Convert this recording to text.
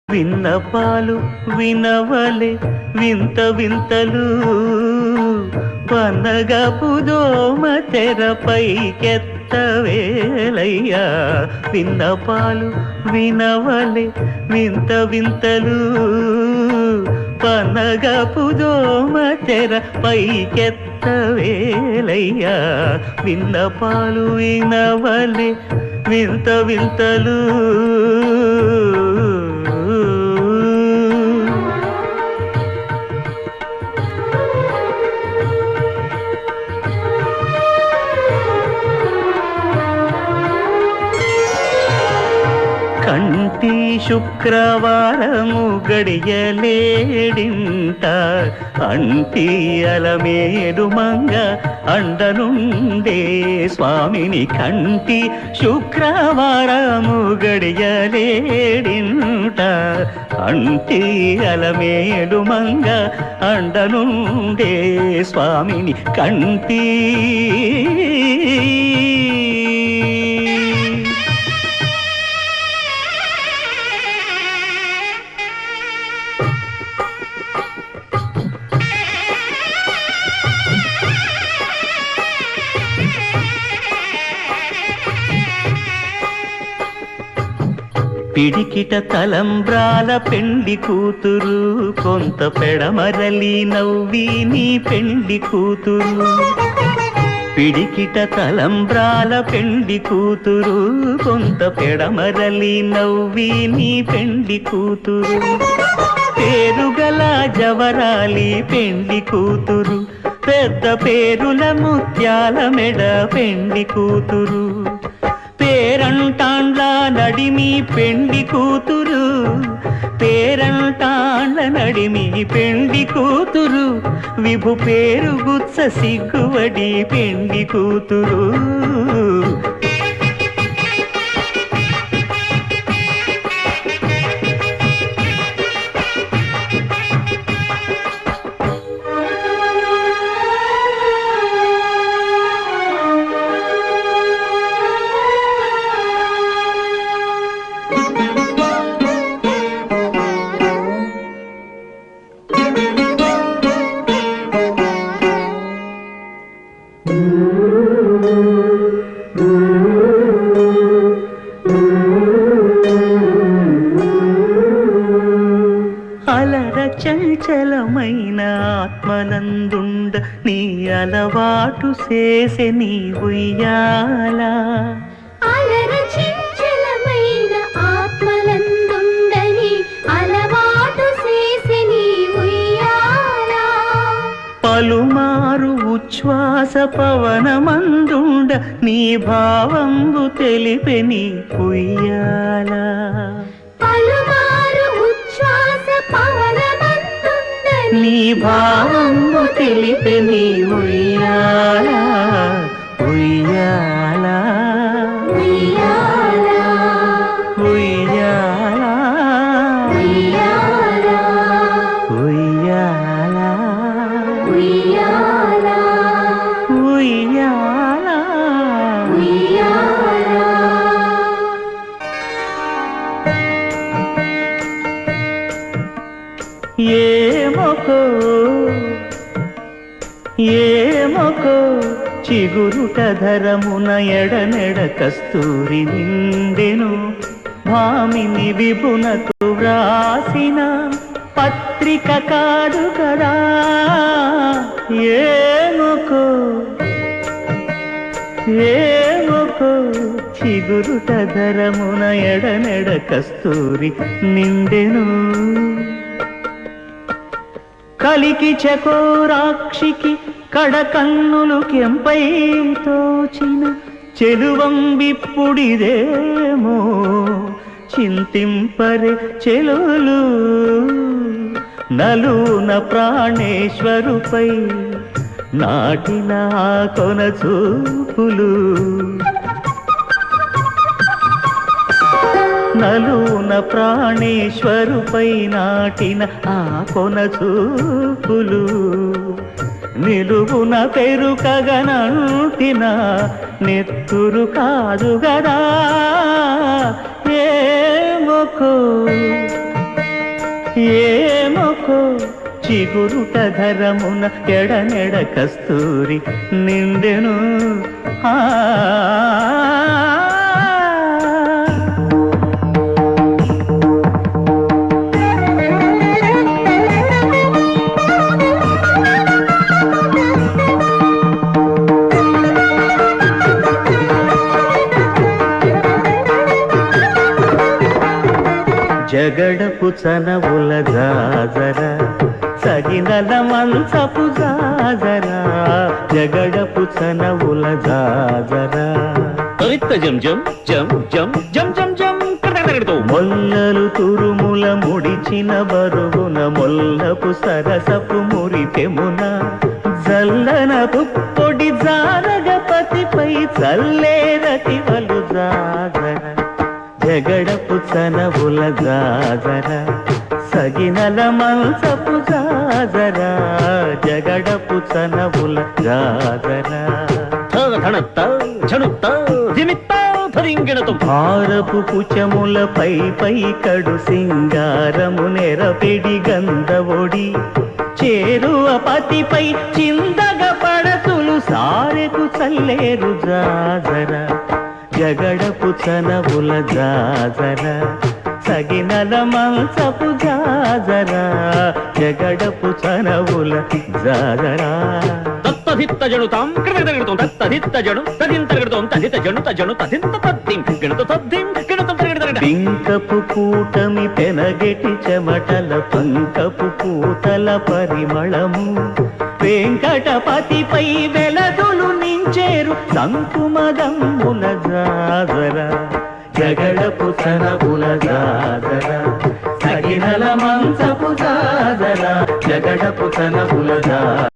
విన్నపాలు వినవలే వింత వింతలు పన్నగపు దోమ తెరపైకెత్తవేలయ్యా. విన్నపాలు వినవలే వింత వింతలు పన్నగపు దోమ తెరపైకెత్తవేలయ్యా. విన్నపాలు వినవలే వింత వింతలు కంటి శుక్రవారము గడియలేడింట అంటి అలమేడు మంగ అండనుండే స్వామిని. కంటి శుక్రవారము గడియలేడింట అంటి అలమేడు మంగ అండనుండే స్వామిని. కంటి పిడికిట తలంబ్రాల పెండి కూతురు కొంత పెడమరలి నవ్వి నీ పెండి కూతురు. పిడికిట తలంబ్రాల పెండి కూతురు కొంత పెడమరలి నవ్వి నీ పెండి కూతురు. పేరుగల జవరాలి పెండి కూతురు పెద్ద పేరుల ముత్యాల మెడ పెండి కూతురు. పేరంటాండ్ల నడిమి పెండి కూతురు పేరంటాండ్ల నడిమి పెండి కూతురు. విభు పేరు గుత్స సిగ్గువడి పెండి కూతురు. అలర చంచలమైన ఆత్మనందుండ నీ అలవాటు చేసే నీ ఉయ్యాల. అలర చంచలమైన ఆత్మనందుండ నీ అలవాటు చేసే నీ ఉయ్యాల. పలుమారు ఉచ్ఛ్వాస పవనమందుండ నీ భావంబు తెలిపే నీ ఉయ్యాల. నీ భావంబు తెలిపే నీ ఉయ్యాల ఉయ్యాల ఉయ్యాల ఉయ్యాల ఉయ్యాల ఉయ్యాల ఉయ్యాల ఉయ్యాల ఉయ్యాల. ఏమొకో ఏమొకో చిగురుట ధరమున ఎడనెడ కస్తూరి నిండెను. భామిని విభునకు వ్రాసిన పత్రిక కాదు కదా. ఏమొకో ఏమొకో చిగురుట ధరమున ఎడనెడ కస్తూరి నిండెను. కలికి చకోరాక్షికి కడకన్నులు కెంపై తోచిన చెలువంబిప్పుడిదేమో చింతింపరే చెలులు. నలున ప్రాణేశ్వరుపై నాటిన కొన చూపులు. నలున ప్రాణేశ్వరుపై నాటిన ఆ కొన చూపులు. నిలువున పెరుకగనంటిన నెత్తురు కాదు గదా. ఏమొకో ఏమొకో చిగురుట ధరమున ఎడనెడ కస్తూరి నిండెను ఆ జగడపు చనవుల జాజర సగినల మంచపు జాజర జగడపు చనవుల జాజర జం జం జం జం జం జం జం కడగడగడతో మొల్లలు తురుముల ముడిచిన బరువున మొల్లపు సరసపు మురిపెమున జల్లనపు పొడి జారగపతిపై చల్లేరతివలు జాజర జగడపు చనవుల జాజర సగినల మంచపు జాజర జగడపు చనవుల జాజర ధనత్త ఝణుత్త ధిమిత్త ధరింగిణతో భారపు కుచములపై పై కడు సింగారము నెరపిడి గంధవొడి చేరువ పతిపై చిందగ పడతులు సారెకు చల్లేరు జాజర జగడపు చనవుల జాజర సగినల మంచపు జాజర జగడపు చనవుల జాజర తత్తధిత్త జణుతాం కడగడగడతో తత్తధిత్త జణు తదింతగడతో తదిత జణు తజణు తదింత తద్దిం గణత తద్దిం గణతం తగడగడ పింకపు కూటమి పెనగెటి చెమటల పంకపు పూతల పరిమళము వెంకటపతిపై వెలదులు నించేరు సంకుమదమ్ముల జాజర జగడపు చనవుల జాజర సగినల మంచపు జాజర జగడపు చనవుల జాజర